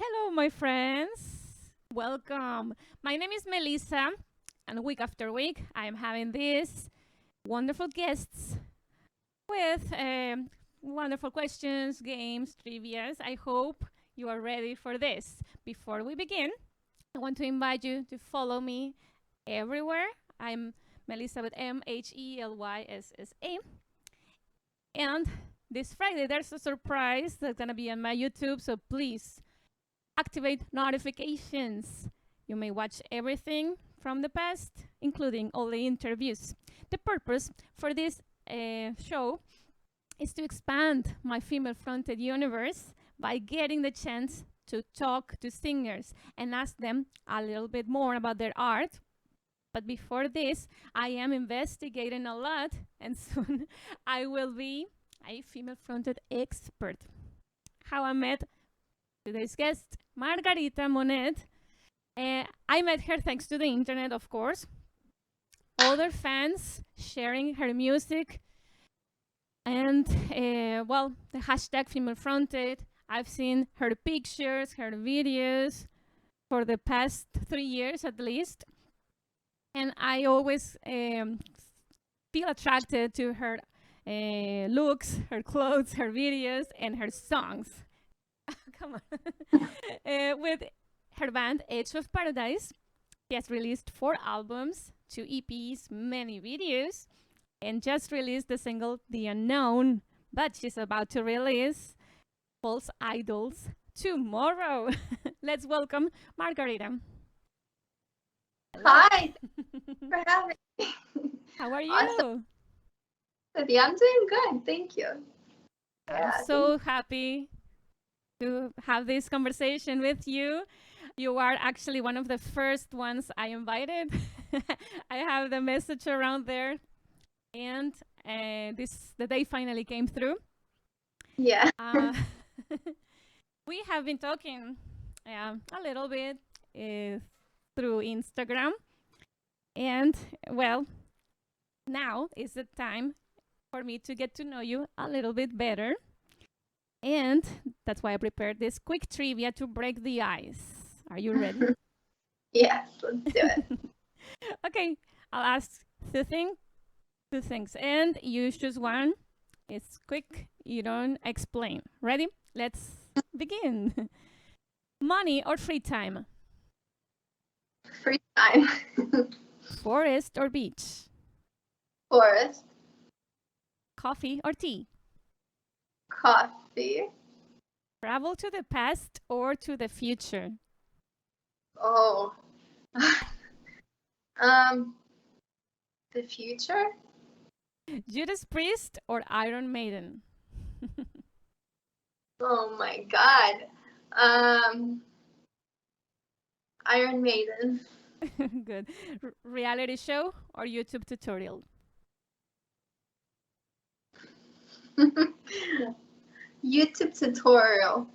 Hello, my friends. Welcome. My name is Mhelyssa, and week after week, I am having these wonderful guests with wonderful questions, games, trivias. I hope you are ready for this. Before we begin, I want to invite you to follow me everywhere. I'm Mhelyssa with Mhelyssa. And this Friday, there's a surprise that's going to be on my YouTube, so please activate notifications. You may watch everything from the past, including all the interviews. The purpose for this show is to expand my female-fronted universe by getting the chance to talk to singers and ask them a little bit more about their art. But before this, I am investigating a lot, and soon I will be a female-fronted expert. How I met today's guest, Margarita Monet. I met her thanks to the internet, of course. Other fans sharing her music. And, the hashtag female fronted. I've seen her pictures, her videos for the past 3 years at least. And I always feel attracted to her looks, her clothes, her videos, and her songs. Come on. With her band Edge of Paradise, she has released 4 albums, 2 EPs, many videos, and just released the single The Unknown. But she's about to release False Idols tomorrow. Let's welcome Margarita. Hi, for having me. How are you? Awesome. Yeah, I'm doing good, thank you. I'm so happy to have this conversation with you. You are actually one of the first ones I invited. I have the message around there, and the day finally came through. Yeah. We have been talking a little bit through Instagram, and well, now is the time for me to get to know you a little bit better. And that's why I prepared this quick trivia to break the ice. Are you ready? Yes, let's do it. Okay, I'll ask two things, and you choose one. It's quick, you don't explain. Ready? Let's begin. Money or free time? Free time. Forest or beach? Forest. Coffee or tea? Coffee. Travel to the past or to the future? Oh. The future. Judas Priest or Iron Maiden? Oh my God. Iron Maiden. Good. Reality show or YouTube tutorial? YouTube tutorial.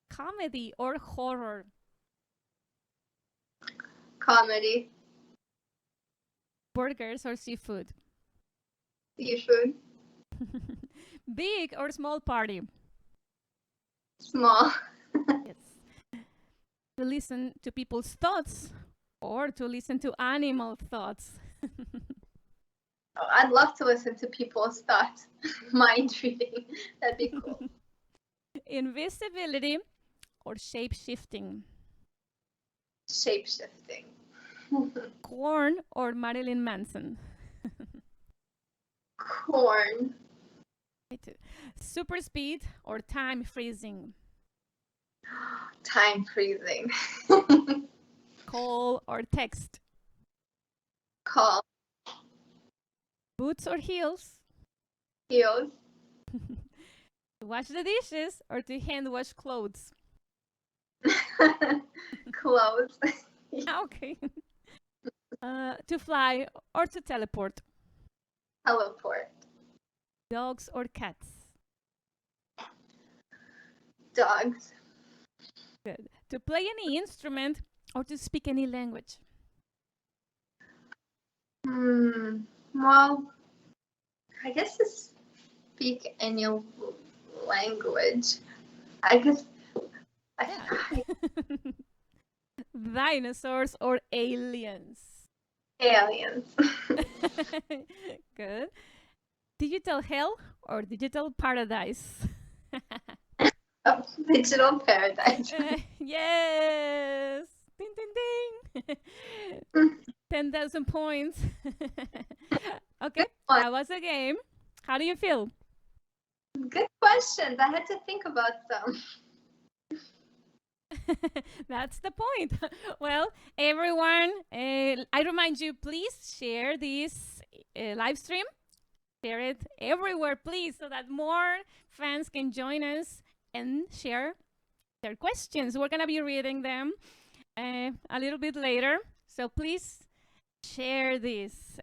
Comedy or horror? Comedy. Burgers or seafood? Seafood. Big or small party? Small. Yes. To listen to people's thoughts or to listen to animal thoughts? Oh, I'd love to listen to people's thoughts. Mind reading. That'd be cool. Invisibility or shape shifting? Shape shifting. Corn or Marilyn Manson? Corn. Me too. Super speed or time freezing? Time freezing. Call or text? Call. Boots or heels? Heels. To wash the dishes or to hand wash clothes? Clothes. Okay. To fly or to teleport? Teleport. Dogs or cats? Dogs. Good. To play any instrument or to speak any language? Well, I guess to speak any language. I Yeah. Dinosaurs or aliens? Aliens. Good. Digital hell or digital paradise? Digital paradise. Yes. Ding, ding, ding. 10,000 points. Okay, that was a game. How do you feel? Good questions. I had to think about some. That's the point. Well, everyone, I remind you, please share this live stream. Share it everywhere, please, so that more fans can join us and share their questions. We're going to be reading them a little bit later. So please share this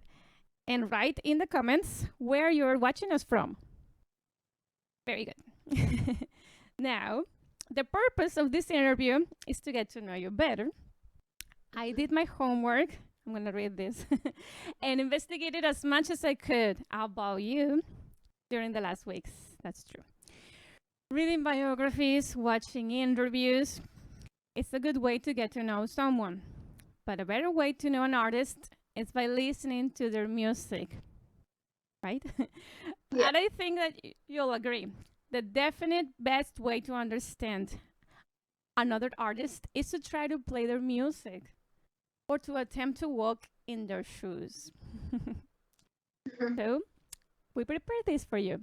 and write in the comments where you're watching us from. Very good. Now, the purpose of this interview is to get to know you better. I did my homework. I'm going to read this and investigated as much as I could about you during the last weeks. That's true. Reading biographies, watching interviews, it's a good way to get to know someone. But a better way to know an artist is by listening to their music, right? Yeah. And I think that you'll agree. The definite best way to understand another artist is to try to play their music or to attempt to walk in their shoes. So, we prepared this for you.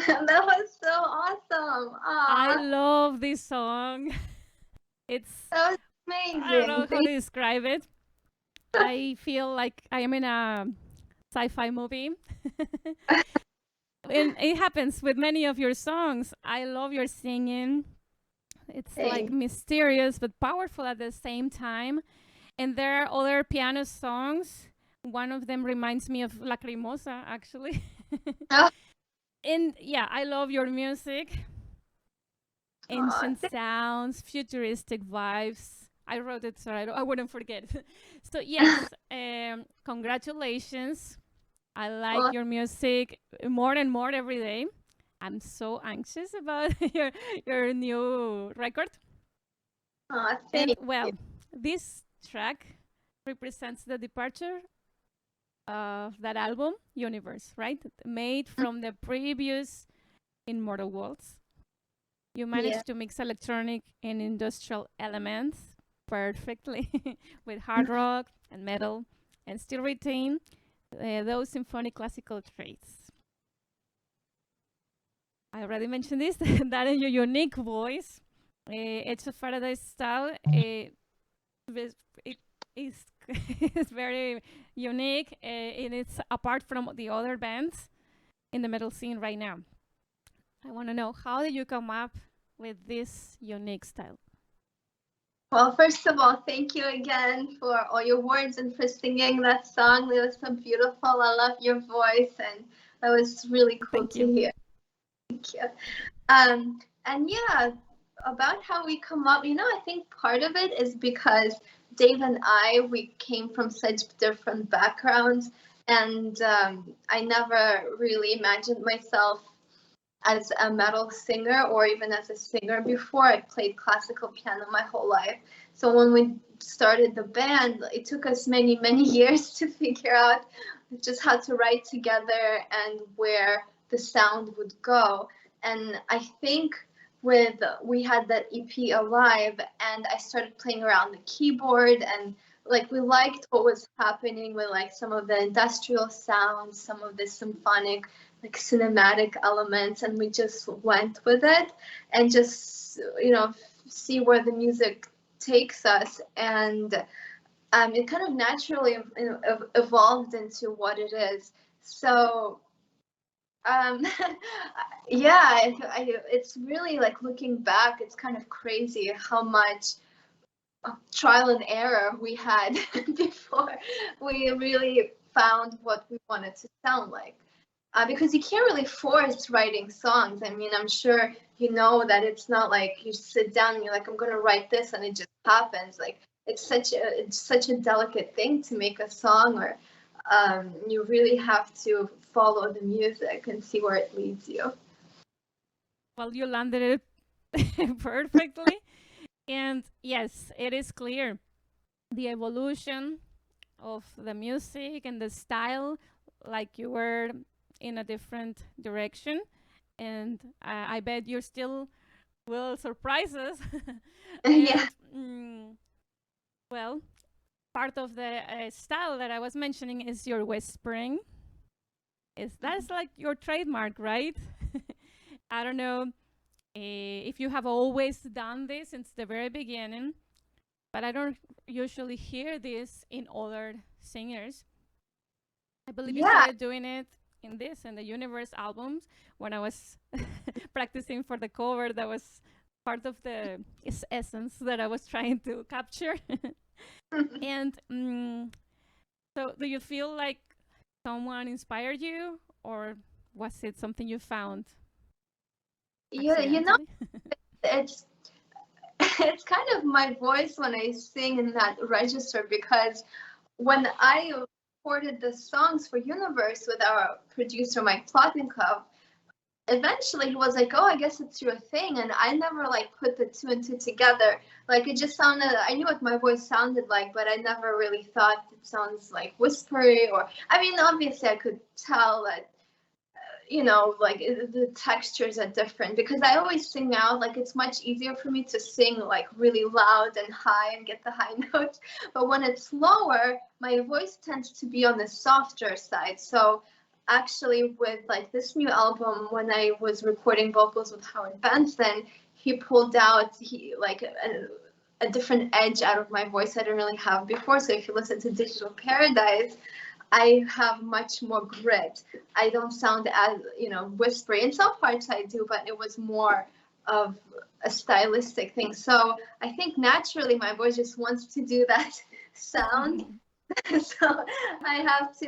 That was so awesome. I love this song. It's, That was amazing. I don't know how to describe it. I feel like I am in a sci-fi movie. And it happens with many of your songs. I love your singing. It's like mysterious but powerful at the same time. And there are other piano songs. One of them reminds me of Lacrimosa, actually. Oh. And yeah, I love your music. Ancient sounds, futuristic vibes. I wrote it so I wouldn't forget. So yes, congratulations. I like your music more and more every day. I'm so anxious about your new record. Thank well, you. this track represents the departure of that album, Universe, right? Made from the previous Immortal Worlds. You managed to mix electronic and industrial elements perfectly with hard rock and metal and still retain those symphonic classical traits. I already mentioned this, that is your unique voice. It's a Faraday style. It is it's very unique and it's apart from the other bands in the metal scene right now. I want to know, how did you come up with this unique style? Well, first of all, thank you again for all your words and for singing that song. It was so beautiful. I love your voice, and that was really cool Thank to you. hear. Thank you. And yeah, about how we come up, I think part of it is because Dave and we came from such different backgrounds, and I never really imagined myself as a metal singer or even as a singer before. I played classical piano my whole life. So when we started the band, it took us many, many years to figure out just how to write together and where the sound would go. And I think we had that EP Alive, and I started playing around the keyboard, and like we liked what was happening with like some of the industrial sounds, some of the symphonic like cinematic elements, and we just went with it and just see where the music takes us. And it kind of naturally evolved into what it is. So yeah, it's really like looking back, it's kind of crazy how much trial and error we had before we really found what we wanted to sound like. Because you can't really force writing songs. I mean, I'm sure you know that it's not like you sit down and you're like, I'm going to write this and it just happens. Like it's such a delicate thing to make a song, or you really have to follow the music and see where it leads you. Well, you landed it perfectly. And yes, it is clear the evolution of the music and the style, like you were in a different direction. And I bet you still will surprise us. Yeah. And well, part of the style that I was mentioning is your whispering. That's like your trademark, right? I don't know if you have always done this since the very beginning, but I don't usually hear this in other singers. I believe you started doing it in the Universe albums when I was practicing for the cover. That was part of the essence that I was trying to capture. And so do you feel like someone inspired you, or was it something you found Yeah, accidentally? it's it's kind of my voice when I sing in that register, because when I recorded the songs for Universe with our producer Mike Plotnikov, eventually he was like, oh, I guess it's your thing, and I never like put the two and two together. Like it just sounded, I knew what my voice sounded like, but I never really thought it sounds like whispery, or I mean, obviously I could tell that like the textures are different, because I always sing out. Like it's much easier for me to sing like really loud and high and get the high notes, but when it's lower, my voice tends to be on the softer side. So actually with like this new album, when I was recording vocals with Howard Benson, he pulled out a different edge out of my voice I didn't really have before. So if you listen to Digital Paradise, I have much more grit. I don't sound as, whispery. In some parts I do, but it was more of a stylistic thing. So I think naturally my voice just wants to do that sound. So I have to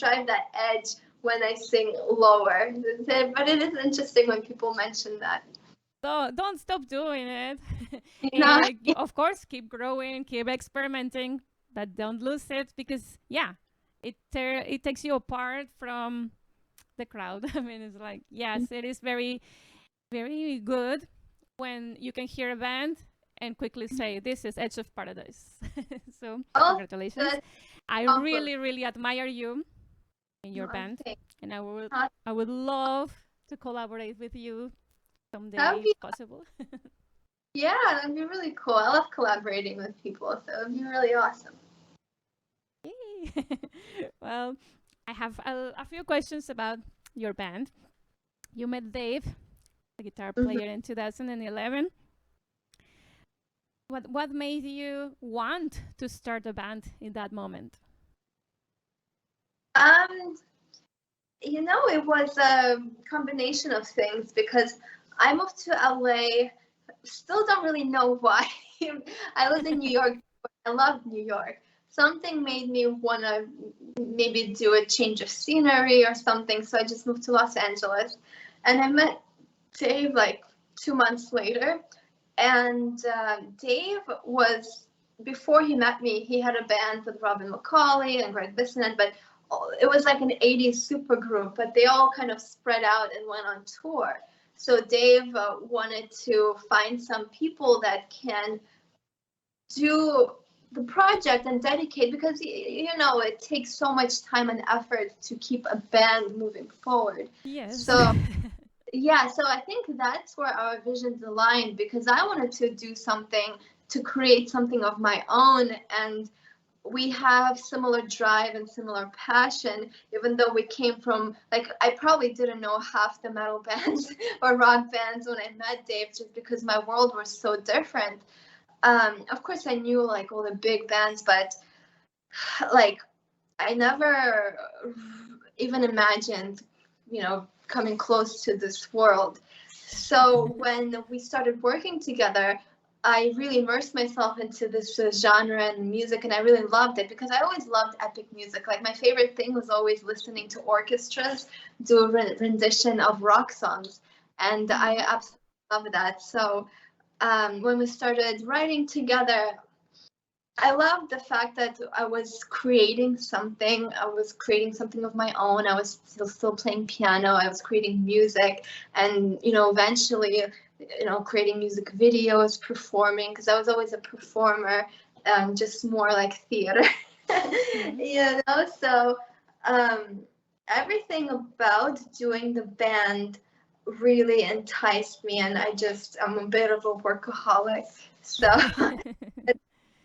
drive that edge when I sing lower. But it is interesting when people mention that. Don't stop doing it. Of course, keep growing, keep experimenting, but don't lose it, because it takes you apart from the crowd. I mean, it's like, yes, it is very, very good when you can hear a band and quickly say, this is Edge of Paradise. So congratulations. I really, really admire you in your band, and I would love to collaborate with you someday if possible. Yeah, that'd be really cool. I love collaborating with people, so it'd be really awesome. Yay. Well, I have a few questions about your band. You met Dave, the guitar player, in 2011. What made you want to start a band in that moment? It was a combination of things, because I moved to LA, still don't really know why. I lived in New York. I loved New York. Something made me want to maybe do a change of scenery or something. So I just moved to Los Angeles, and I met Dave like 2 months later. And Dave was, before he met me, he had a band with Robin McCauley and Greg Bissonette, but it was like an 80s supergroup, but they all kind of spread out and went on tour. So Dave wanted to find some people that can do the project and dedicate, because it takes so much time and effort to keep a band moving forward. Yes. So yeah, so I think that's where our visions aligned, because I wanted to do something, to create something of my own, and we have similar drive and similar passion, even though we came from, like, I probably didn't know half the metal bands or rock bands when I met Dave, just because my world was so different. Of course I knew like all the big bands, but like I never even imagined, coming close to this world. So when we started working together, I really immersed myself into this genre and music, and I really loved it, because I always loved epic music. Like, my favorite thing was always listening to orchestras do a rendition of rock songs, and I absolutely love that. So when we started writing together, I loved the fact that I was creating something. I was creating something of my own. I was still playing piano. I was creating music, and eventually, creating music videos, performing, because I was always a performer, just more like theater. So everything about doing the band really enticed me, and I'm a bit of a workaholic, so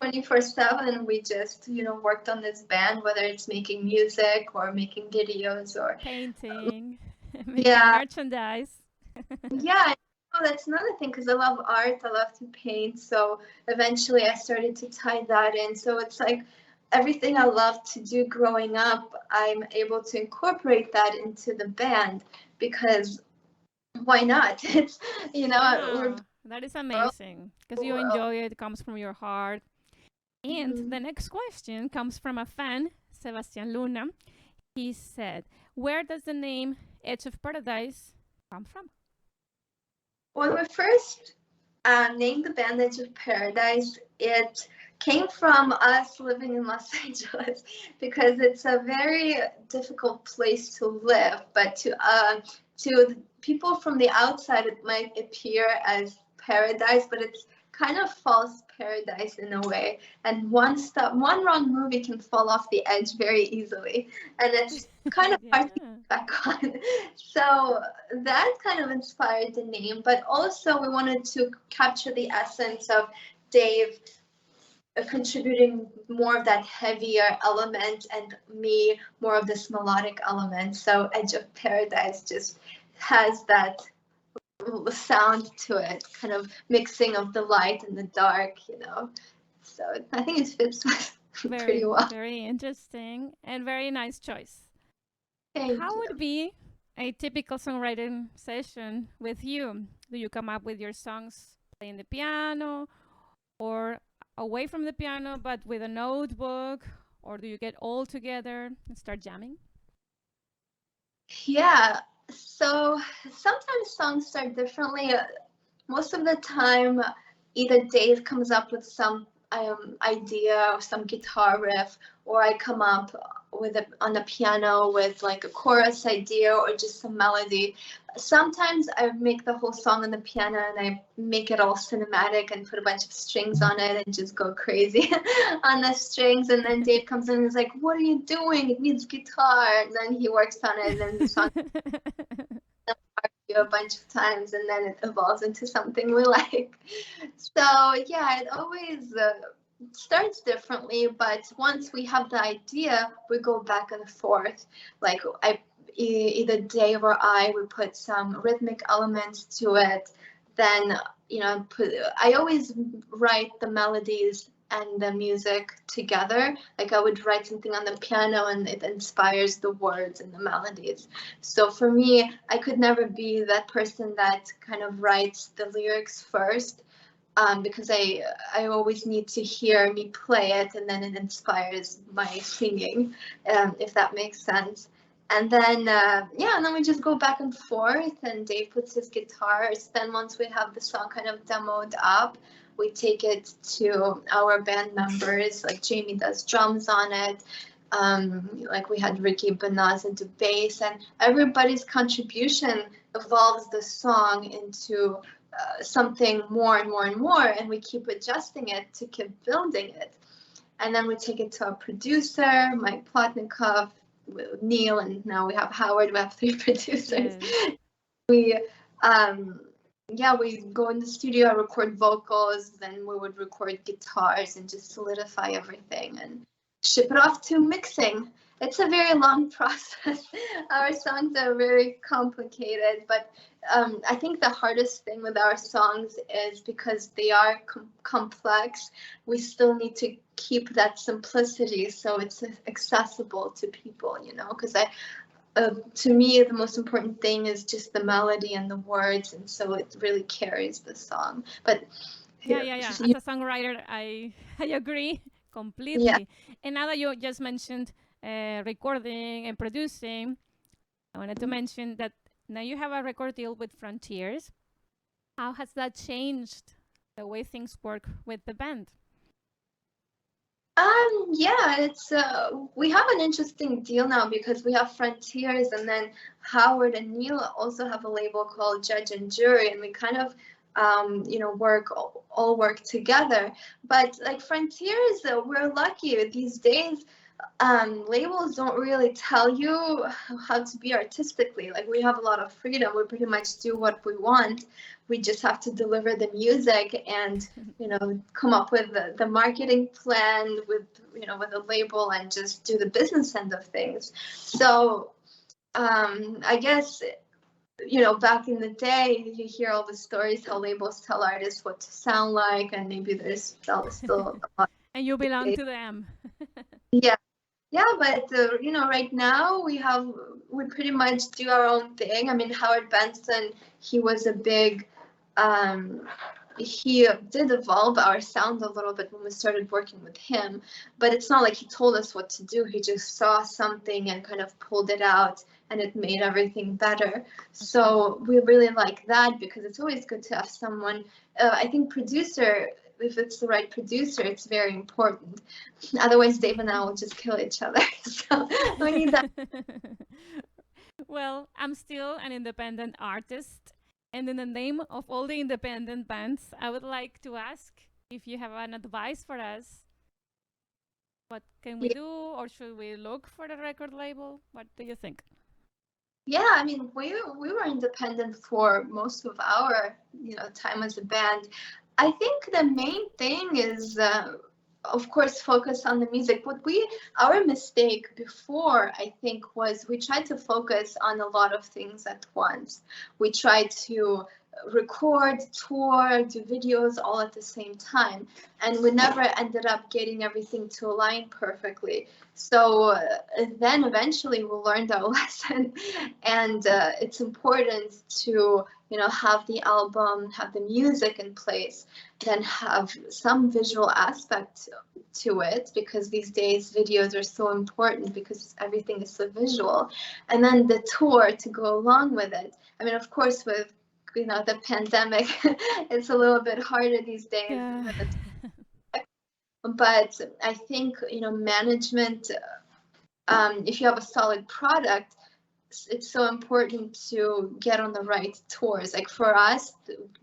24/7 we just worked on this band, whether it's making music or making videos or painting, making merchandise. Yeah, that's another thing, because I love art, I love to paint, so eventually I started to tie that in. So it's like everything I loved to do growing up, I'm able to incorporate that into the band, because why not? It's that is amazing, because you enjoy it. It comes from your heart. And the next question comes from a fan, Sebastian Luna. He said, where does the name Edge of Paradise come from? When we first named the band Edge of Paradise, it came from us living in Los Angeles, because it's a very difficult place to live, but to people from the outside it might appear as paradise, but it's kind of false paradise in a way, and one wrong movie can fall off the edge very easily, and it's kind of hard to get back on. So that kind of inspired the name, but also we wanted to capture the essence of Dave contributing more of that heavier element, and me more of this melodic element. So Edge of Paradise just has that sound to it, kind of mixing of the light and the dark, So I think it fits pretty well. Very interesting and very nice choice. Thank How you. would be a typical songwriting session with you? Do you come up with your songs playing the piano, or away from the piano but with a notebook, or do you get all together and start jamming? Yeah, so sometimes songs start differently. Most of the time, either Dave comes up with some idea or some guitar riff, or I come up with on the piano with like a chorus idea or just some melody. Sometimes I make the whole song on the piano and I make it all cinematic and put a bunch of strings on it and just go crazy on the strings. And then Dave comes in and is like, "What are you doing? It needs guitar." And then he works on it, and then the song a bunch of times, and then it evolves into something we like. So yeah, it always starts differently, but once we have the idea, we go back and forth. Like either Dave or I would put some rhythmic elements to it. Then I always write the melodies and the music together. Like I would write something on the piano and it inspires the words and the melodies. So for me, I could never be that person that kind of writes the lyrics first. because I always need to hear me play it, and then it inspires my singing, if that makes sense. And then and then we just go back and forth, and Dave puts his guitars. Then once we have the song kind of demoed up, we take it to our band members. Like Jamie does drums on it. Like we had Ricky Benaza do bass, and everybody's contribution evolves the song into something more and more and more, and we keep adjusting it to keep building it. And then we take it to our producer, Mike Plotnikov, Neil, and now we have Howard. We have 3 producers. Yes. We go in the studio, record vocals, then we would record guitars and just solidify everything and ship it off to mixing. It's a very long process. Our songs are very complicated, but I think the hardest thing with our songs is because they are complex, we still need to keep that simplicity so it's accessible to people, you know, because to me, the most important thing is just the melody and the words, and so it really carries the song. But yeah. As a songwriter, I agree completely. Yeah. And now that you just mentioned recording and producing, I wanted to mention that now you have a record deal with Frontiers. How has that changed the way things work with the band? It's we have an interesting deal now because we have Frontiers, and then Howard and Neil also have a label called Judge and Jury, and we kind of all work together. But like Frontiers, we're lucky these days. Labels don't really tell you how to be artistically. Like, we have a lot of freedom. We pretty much do what we want. We just have to deliver the music and, come up with the marketing plan with a label and just do the business end of things. So I guess, back in the day, you hear all the stories how labels tell artists what to sound like, and maybe there's still a lot. And you belong to them. Yeah, but right now we pretty much do our own thing. I mean, Howard Benson, he was a big, he did evolve our sound a little bit when we started working with him, but it's not like he told us what to do. He just saw something and kind of pulled it out, and it made everything better. So we really like that because it's always good to have someone, I think producer, if it's the right producer, it's very important. Otherwise, Dave and I will just kill each other. So we need that. Well, I'm still an independent artist. And in the name of all the independent bands, I would like to ask if you have an advice for us. What can we do, or should we look for the record label? What do you think? Yeah, I mean, we were independent for most of our time as a band. I think the main thing is, of course, focus on the music. But our mistake before, I think, was we tried to focus on a lot of things at once. We tried to record, tour, do videos all at the same time, and we never ended up getting everything to align perfectly. So then eventually we learned our lesson, and it's important to have the album, have the music in place, then have some visual aspect to it, because these days videos are so important because everything is so visual, and then the tour to go along with it. I mean, of course, with the pandemic, it's a little bit harder these days. Yeah. But I think management, if you have a solid product, it's so important to get on the right tours. Like for us,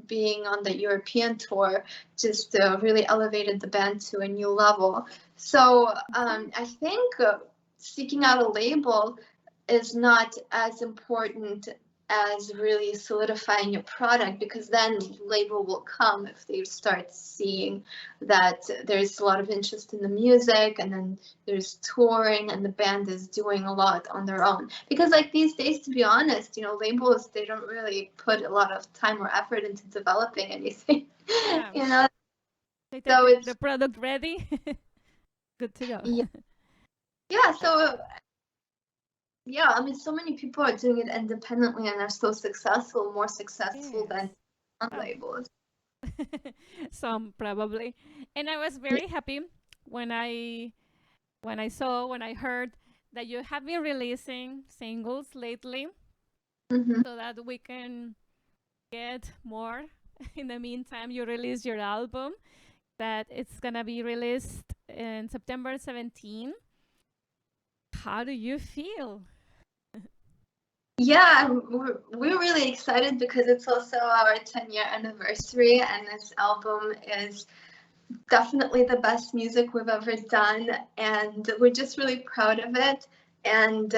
being on the European tour just really elevated the band to a new level. So I think seeking out a label is not as important as really solidifying your product, because then label will come if they start seeing that there's a lot of interest in the music, and then there's touring, and the band is doing a lot on their own. Because like these days, to be honest, labels, they don't really put a lot of time or effort into developing anything. Yeah. They take the product ready. Good to go. Yeah, so yeah, I mean, so many people are doing it independently and are so successful, more successful than on labels. Some probably. And I was very happy when I heard that you have been releasing singles lately, Mhm. so that we can get more. In the meantime, you release your album that it's gonna be released in September 17. How do you feel? Yeah, we're really excited because it's also our 10-year anniversary, and this album is definitely the best music we've ever done, and we're just really proud of it. And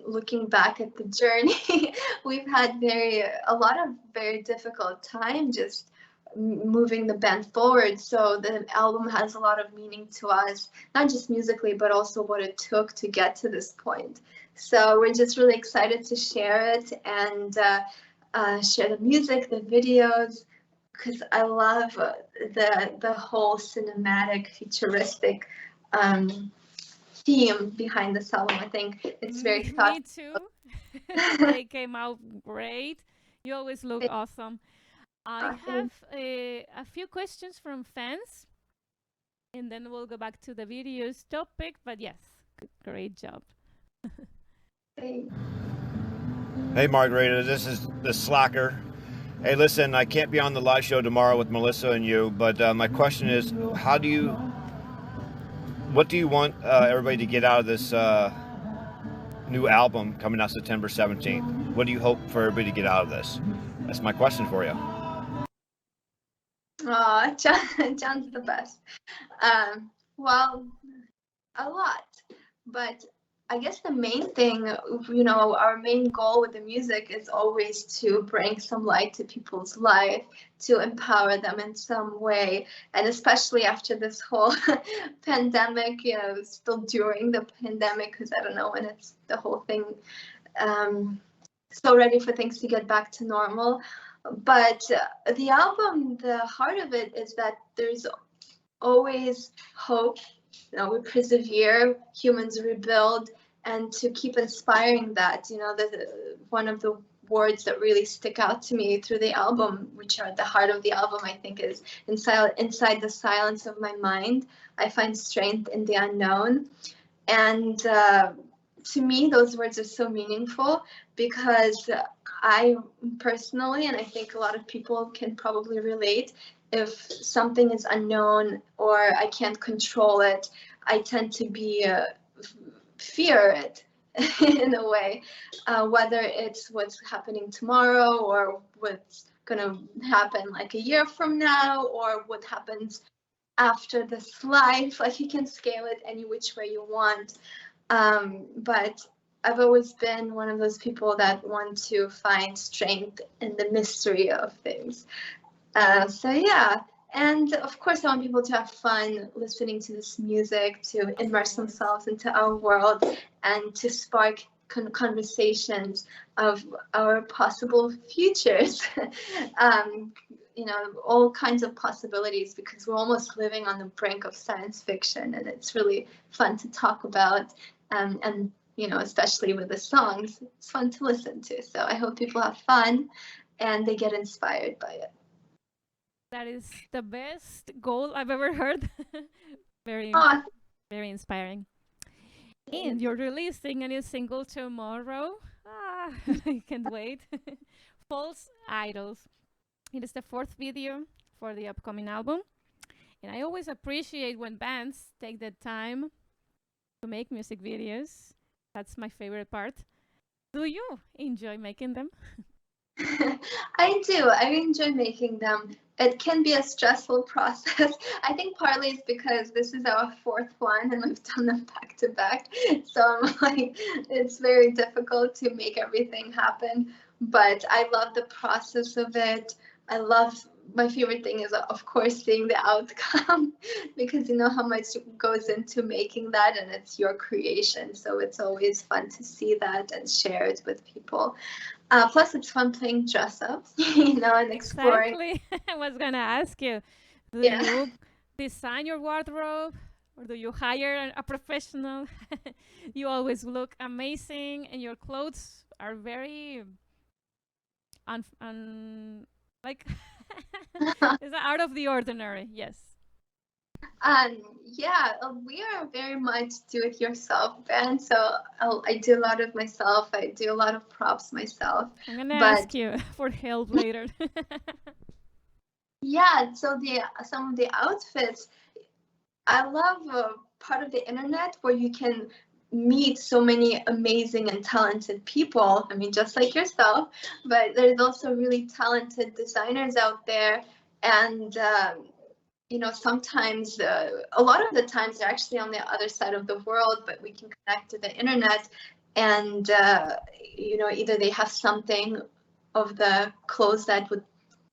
looking back at the journey, we've had a lot of very difficult time just moving the band forward. So the album has a lot of meaning to us, not just musically, but also what it took to get to this point. So we're just really excited to share it and share the music, the videos, because I love the whole cinematic, futuristic theme behind this album. I think it's very Me thoughtful. too. They came out great. You always look awesome. I have a few questions from fans, and then we'll go back to the videos topic. But yes, great job. Thanks. Hey Margarita, this is the Slacker. Hey, listen, I can't be on the live show tomorrow with Mhelyssa and you, but my question is, what do you want everybody to get out of this new album coming out September 17th? What do you hope for everybody to get out of this? That's my question for you. Aw, John's the best. Well, a lot, but I guess the main thing, our main goal with the music is always to bring some light to people's life, to empower them in some way, and especially after this whole pandemic, still during the pandemic, because I don't know when it's the whole thing, so ready for things to get back to normal. But the album, the heart of it is that there's always hope. We persevere, humans rebuild, and to keep inspiring that. One of the words that really stick out to me through the album, which are at the heart of the album, I think, is inside the silence of my mind, I find strength in the unknown. And to me, those words are so meaningful because I personally, and I think a lot of people can probably relate, if something is unknown or I can't control it, I tend to fear it in a way, whether it's what's happening tomorrow or what's going to happen like a year from now or what happens after this life. Like, you can scale it any which way you want. But I've always been one of those people that want to find strength in the mystery of things. So yeah, and of course I want people to have fun listening to this music, to immerse themselves into our world, and to spark conversations of our possible futures. All kinds of possibilities, because we're almost living on the brink of science fiction, and it's really fun to talk about. And especially with the songs, it's fun to listen to. So I hope people have fun and they get inspired by it. That is the best goal I've ever heard. Very, very inspiring. And you're releasing a new single tomorrow. I can't wait. False Idols. It is the 4th video for the upcoming album. And I always appreciate when bands take the time to make music videos. That's my favorite part. Do you enjoy making them? I do. I enjoy making them. It can be a stressful process. I think partly it's because this is our 4th one and we've done them back to back. So I'm like, it's very difficult to make everything happen. But I love the process of it. My favorite thing is, of course, seeing the outcome because you know how much goes into making that, and it's your creation. So it's always fun to see that and share it with people. Plus, it's fun playing dress up, and exploring. Exactly. I was going to ask you, do Yeah. you design your wardrobe or do you hire a professional? You always look amazing and your clothes are very like It's out of the ordinary, yes. Yeah, we are very much do-it-yourself band. So I do a lot of myself. I do a lot of props myself. I'm gonna But ask you for help later. yeah, so some of the outfits, I love part of the internet where you can meet so many amazing and talented people. I mean, just like yourself, but there's also really talented designers out there. And, you know, sometimes, a lot of the times they're actually on the other side of the world, but we can connect to the internet. And, you know, either they have something of the clothes that would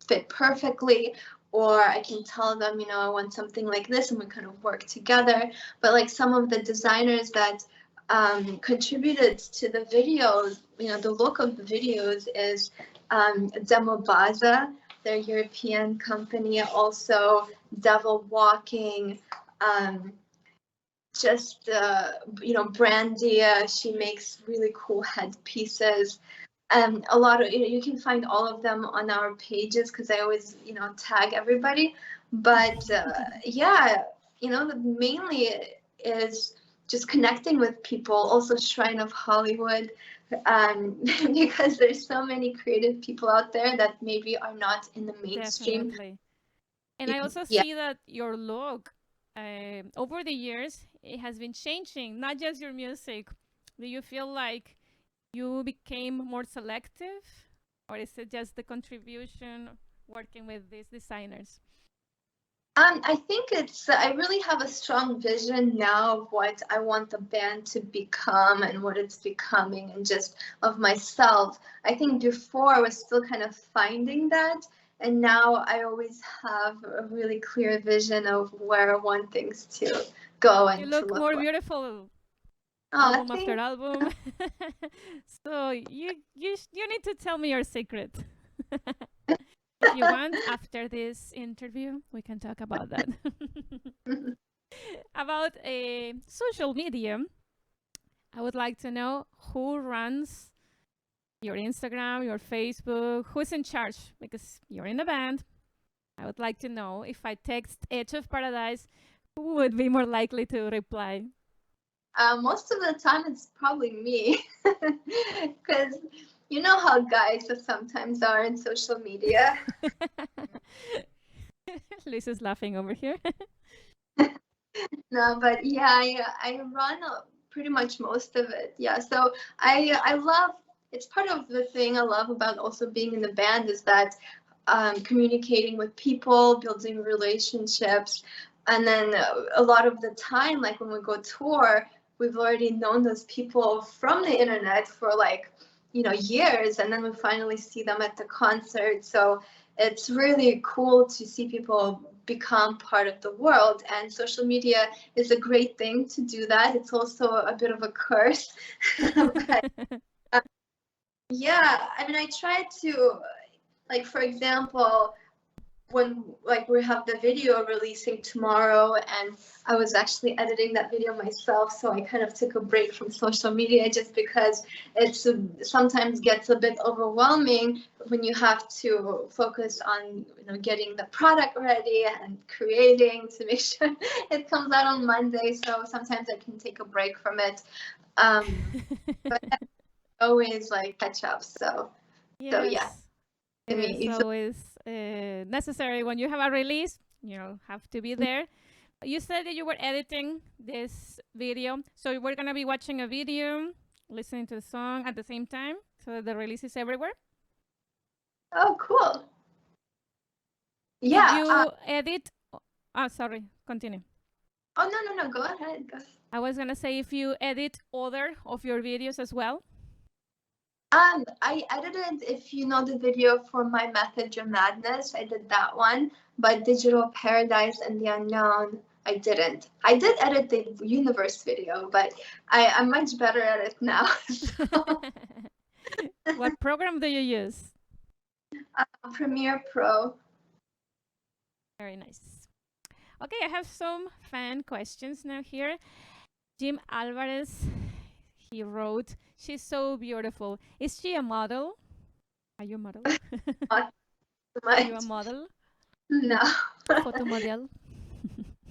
fit perfectly, or I can tell them, you know, I want something like this, and we kind of work together. But like some of the designers that contributed to the videos, you know, the look of the videos is Demobaza, their European company, also Devil Walking, you know, Brandia, she makes really cool headpieces. A lot of, you can find all of them on our pages because I always, you know, tag everybody. But yeah, you know, mainly is just connecting with people. Also Shrine of Hollywood, because there's so many creative people out there that maybe are not in the mainstream. Definitely. And I also Yeah. see that your look, over the years, it has been changing, not just your music. Do you feel like you became more selective, or is it just the contribution working with these designers? I think I really have a strong vision now of what I want the band to become and what it's becoming, and just of myself. I think before I was still kind of finding that, and now I always have a really clear vision of where I want things to go and You to look look more like. beautiful Oh, album after album. So you need to tell me your secret. If you want, after this interview, we can talk about that. About a social media, I would like to know who runs your Instagram, your Facebook, who's in charge, because you're in the band. I would like to know, if I text Edge of Paradise, who would be more likely to reply? Most of the time, it's probably me, because you know how guys sometimes are in social media. Liz is laughing over here. No, but yeah, I run pretty much most of it. Yeah, so I love, it's part of the thing I love about also being in the band is that communicating with people, building relationships, and then a lot of the time, like when we go tour, we've already known those people from the internet for like, you know, years, and then we finally see them at the concert. So it's really cool to see people become part of the world, and social media is a great thing to do that. It's also a bit of a curse. But yeah, I mean, I try to, like, for example, when like we have the video releasing tomorrow, and I was actually editing that video myself, so I kind of took a break from social media just because it's sometimes gets a bit overwhelming when you have to focus on, you know, getting the product ready and creating to make sure it comes out on Monday. So sometimes I can take a break from it, but always like catch up. So Yes, yeah, I it mean, is always necessary when you have a release. You have to be there. You said that you were editing this video, so we're gonna be watching a video, listening to the song at the same time, so that the release is everywhere. oh, cool. Did Yeah. you edit? Oh, sorry. Continue. Oh, no. Go ahead. I was gonna say, if you edit other of your videos as well. I edited, if you know the video for My Method Your Madness, I did that one, but Digital Paradise and the Unknown, I didn't. I did edit the Universe video, but I'm much better at it now. So. What program do you use? Premiere Pro. Very nice. Okay, I have some fan questions now here. Jim Alvarez, he wrote, "She's so beautiful. Is she a model? Are you a model? Not so Are you a much. model? No, Photo model.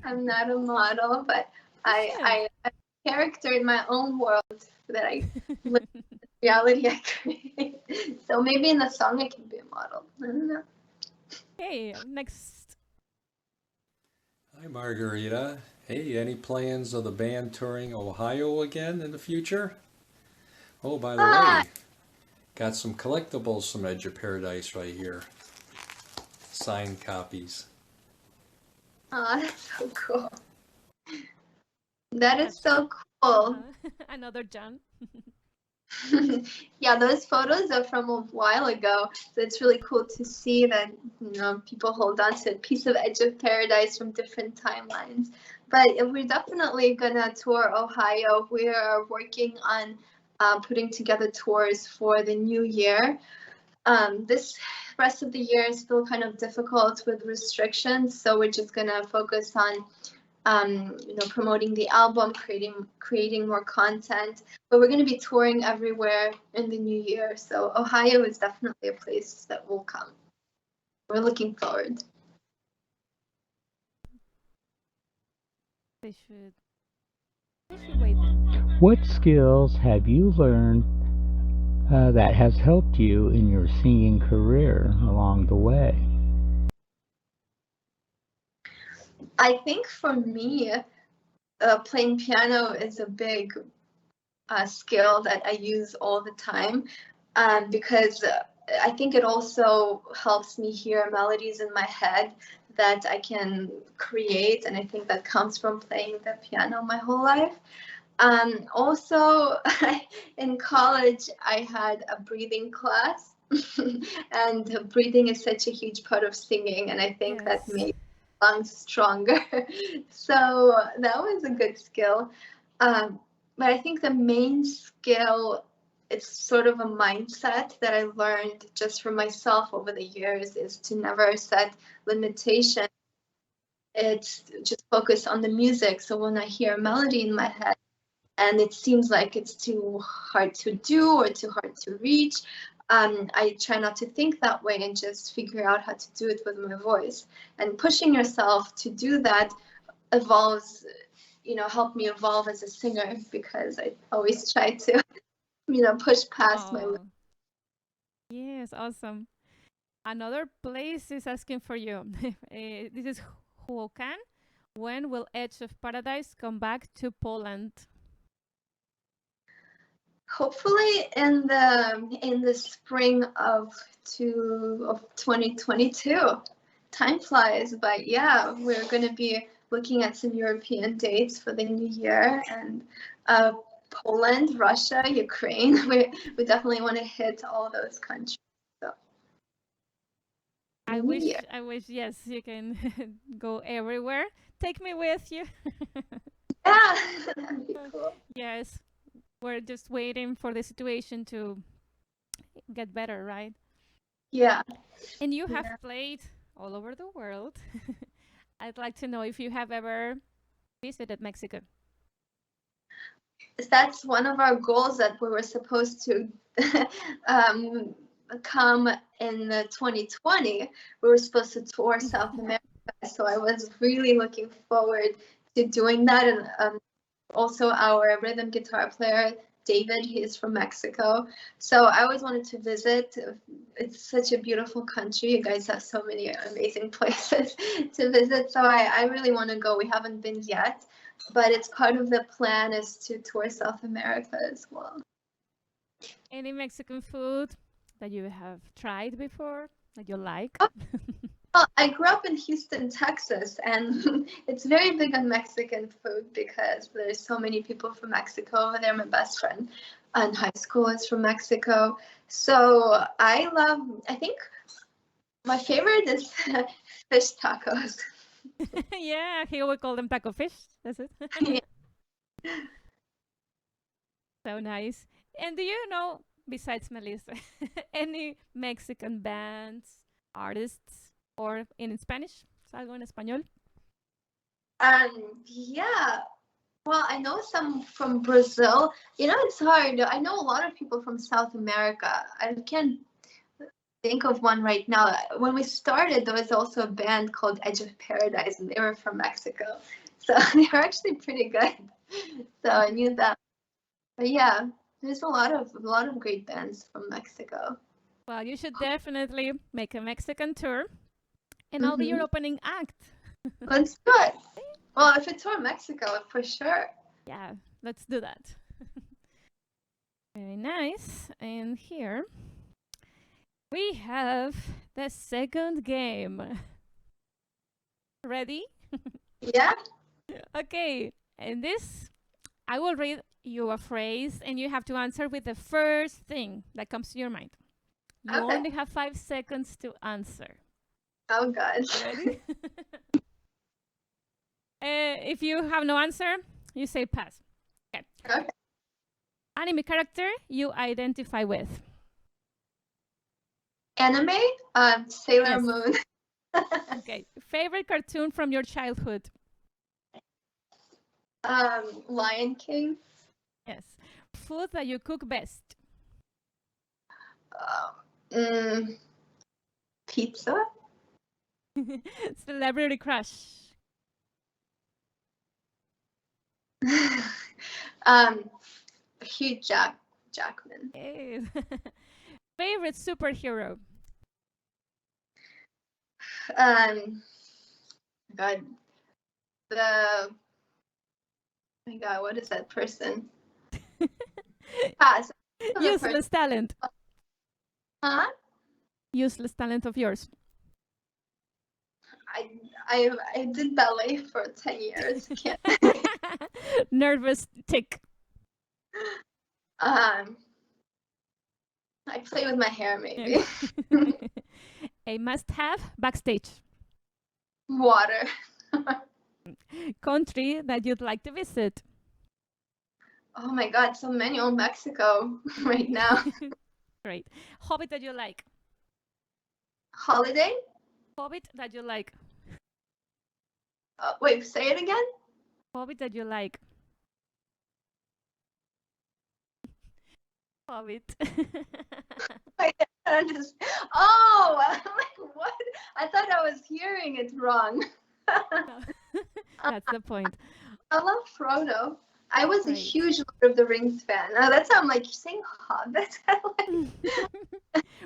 I'm not a model, but I have a character in my own world that I live in the reality I create. So maybe in the song I can be a model. I don't know. Okay, next. Hi, Margarita. Hey, any plans of the band touring Ohio again in the future? Oh, by the way, got some collectibles from Edge of Paradise right here. Signed copies. Oh, that's so cool. That is so cool. Another John. Yeah, those photos are from a while ago, so it's really cool to see that, you know, people hold on to a piece of Edge of Paradise from different timelines. But we're definitely gonna tour Ohio. We are working on putting together tours for the new year. This rest of the year is still kind of difficult with restrictions, so we're just gonna focus on promoting the album, creating more content. But we're going to be touring everywhere in the new year. So Ohio is definitely a place that will come. We're looking forward. They should wait then. What skills have you learned that has helped you in your singing career along the way? I think for me, playing piano is a big skill that I use all the time, because I think it also helps me hear melodies in my head that I can create, and I think that comes from playing the piano my whole life. Also, in college, I had a breathing class, and breathing is such a huge part of singing, and I think that made lungs stronger. So that was a good skill. But I think the main skill, it's sort of a mindset that I learned just for myself over the years, is to never set limitations. It's just focus on the music. So when I hear a melody in my head and it seems like it's too hard to do or too hard to reach, I try not to think that way and just figure out how to do it with my voice. And pushing yourself to do that evolves, help me evolve as a singer, because I always try to, push past my limits. Yes, awesome. Another place is asking for you. This is Huokan. When will Edge of Paradise come back to Poland? Hopefully in the spring of 2022. Time flies, but yeah, we're going to be looking at some European dates for the new year, and Poland, Russia, Ukraine. We definitely want to hit all those countries. So I wish, yes, you can go everywhere. Take me with you. Yeah, that'd be cool. Yes, we're just waiting for the situation to get better, right? Yeah. And you have played all over the world. I'd like to know if you have ever visited Mexico. That's one of our goals, that we were supposed to come in 2020. We were supposed to tour South America, so I was really looking forward to doing that. And also our rhythm guitar player, David, he is from Mexico. So I always wanted to visit. It's such a beautiful country. You guys have so many amazing places to visit. So I really want to go. We haven't been yet, but it's part of the plan is to tour South America as well. Any Mexican food that you have tried before that you like? Well, I grew up in Houston, Texas, and it's very big on Mexican food because there's so many people from Mexico over there. My best friend in high school is from Mexico. So I think my favorite is fish tacos. Yeah, here we call them taco fish. That's it. So nice. And do you know, besides Mhelyssa, any Mexican bands, artists, or in Spanish? ¿Algo en español? Yeah. Well, I know some from Brazil. It's hard. I know a lot of people from South America. I can't think of one right now. When we started, there was also a band called Edge of Paradise, and they were from Mexico. So they were actually pretty good. So I knew that. But yeah, there's a lot of great bands from Mexico. Well, you should definitely make a Mexican tour, and I'll be your opening act. Let's do it. Well, if it's for Mexico, for sure. Yeah, let's do that. Very nice. And here we have the second game. Ready? Yeah. Okay. And this, I will read you a phrase, and you have to answer with the first thing that comes to your mind. You only have 5 seconds to answer. Oh, God. Ready? If you have no answer, you say pass. Okay. Anime character you identify with. Anime? Sailor Moon. Okay. Favorite cartoon from your childhood? Lion King. Yes. Food that you cook best? Pizza. Celebrity crush? Hugh Jackman. Hey. Favorite superhero? God, what is that person? Pass. Useless talent. Huh? Useless talent of yours. I did ballet for 10 years. Can't. Nervous tick. I play with my hair, maybe. A must-have backstage. Water. Country that you'd like to visit. Oh my God, so many. Oh, Mexico right now. Great. Hobby that you like. Holiday? Hobby that you like. Wait, say it again? Hobby that you like. Hobbit. Oh, I'm like, what? I thought I was hearing it wrong. That's the point. I love Frodo. I was a huge Lord of the Rings fan. That's how I'm like, you're saying Hobbit?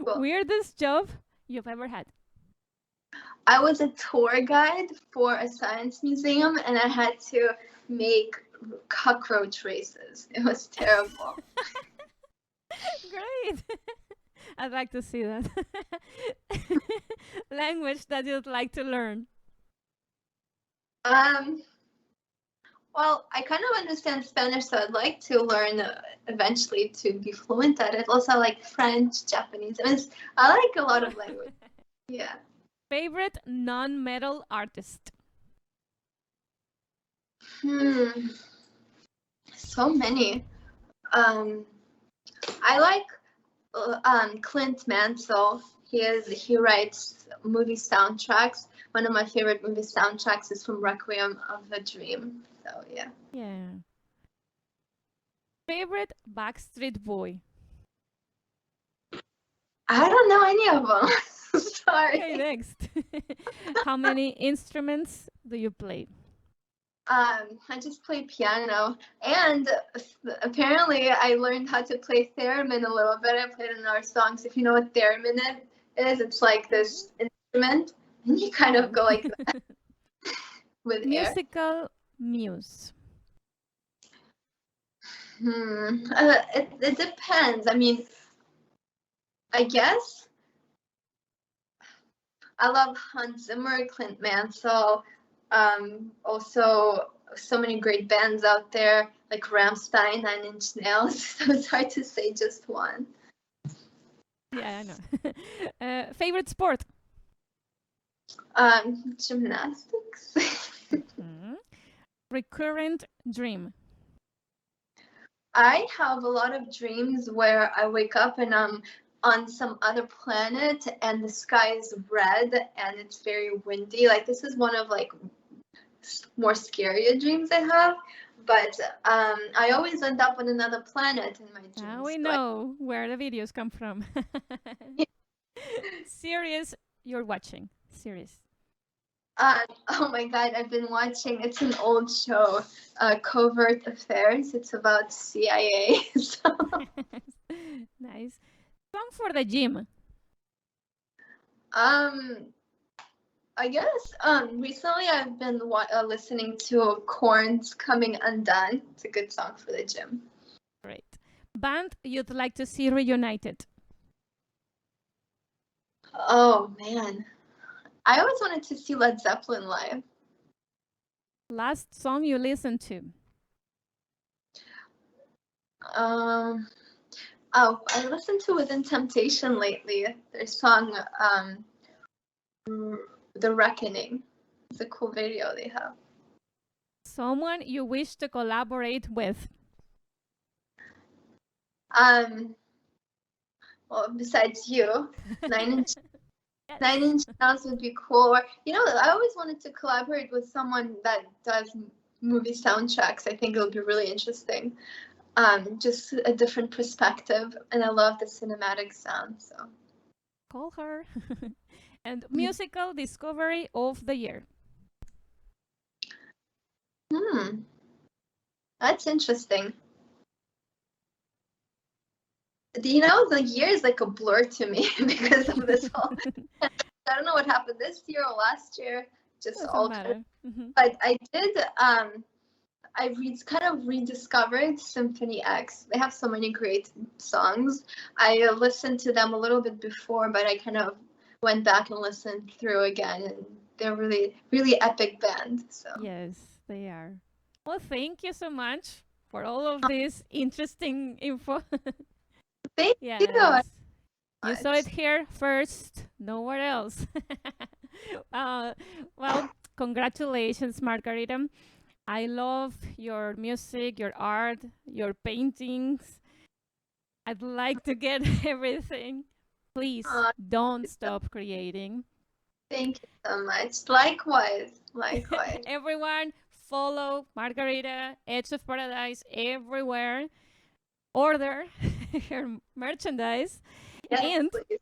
Cool. Weirdest job you've ever had? I was a tour guide for a science museum, and I had to make cockroach races. It was terrible. Great. I'd like to see that. Language that you'd like to learn? Well, I kind of understand Spanish, so I'd like to learn eventually to be fluent at it. Also, I like French, Japanese. I like a lot of language. Yeah. Favorite non-metal artist? So many. I like Clint Mansell. He writes movie soundtracks. One of my favorite movie soundtracks is from Requiem of a Dream. So yeah. Yeah. Favorite Backstreet Boy? I don't know any of them. Sorry. Okay, next. How many instruments do you play? I just play piano, and apparently I learned how to play theremin a little bit. I played in our songs. If you know what theremin is, it's like this instrument, and you kind of go like that with Musical muse. It depends. I mean, I guess I love Hans Zimmer, Clint Mansell. Also, so many great bands out there like Rammstein, Nine Inch Nails. So it's hard to say just one. Yeah, I know. Favorite sport? Gymnastics. Recurrent dream? I have a lot of dreams where I wake up and I'm on some other planet and the sky is red and it's very windy. Like, this is one of like more scarier dreams I have, but I always end up on another planet in my dreams. Now we know where the videos come from. series you're watching? Series. Oh my God, I've been watching. It's an old show, Covert Affairs. It's about CIA. So. Nice. Song for the gym. I guess recently I've been listening to Korn's Coming Undone. It's a good song for the gym. Great. Band you'd like to see reunited? Oh man, I always wanted to see Led Zeppelin live. Last song you listened to? Oh, I listened to Within Temptation lately. Their song, The Reckoning. It's a cool video they have. Someone you wish to collaborate with? Well, besides you, Nine Inch Nails would be cool. Or, I always wanted to collaborate with someone that does movie soundtracks. I think it would be really interesting. Just a different perspective, and I love the cinematic sound. So Call her. And musical discovery of the year? That's interesting. The year is like a blur to me because of this whole. I don't know what happened this year or last year. Just all. But I did. I kind of rediscovered Symphony X. They have so many great songs. I listened to them a little bit before, but I kind of went back and listened through again, and they're really, really epic band. So yes, they are. Well, thank you so much for all of this interesting info. Thank you. You saw it here first, nowhere else. Well, congratulations, Margarita. I love your music, your art, your paintings. I'd like to get everything. Please don't stop creating. Thank you so much. Likewise. Everyone, follow Margarita, Edge of Paradise everywhere. Order her merchandise. Yes, and, please.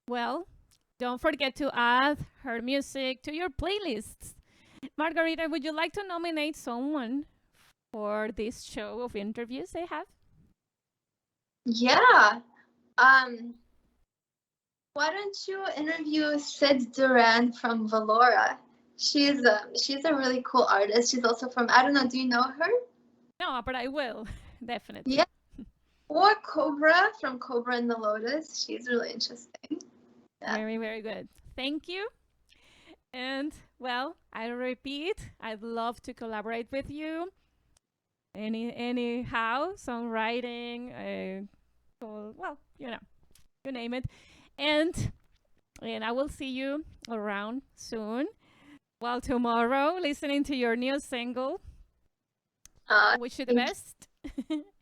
well, don't forget to add her music to your playlists. Margarita, would you like to nominate someone for this show of interviews I have? Yeah. Why don't you interview Sid Duran from Valora? She's a really cool artist. She's also from, I don't know, do you know her? No, but I will, definitely. Yeah. Or Cobra from Cobra and the Lotus. She's really interesting. Yeah. Very, very good. Thank you. And, well, I repeat, I'd love to collaborate with you. Anyhow, songwriting, well, you name it. And I will see you around soon. Well, tomorrow, listening to your new single. I wish you the best.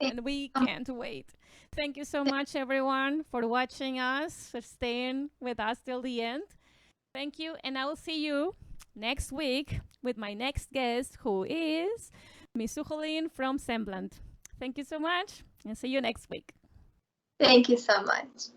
And we can't wait. Thank you so much, everyone, for watching us, for staying with us till the end. Thank you, and I will see you next week with my next guest, who is Miss Suholin from Semblant. Thank you so much, and see you next week. Thank you so much.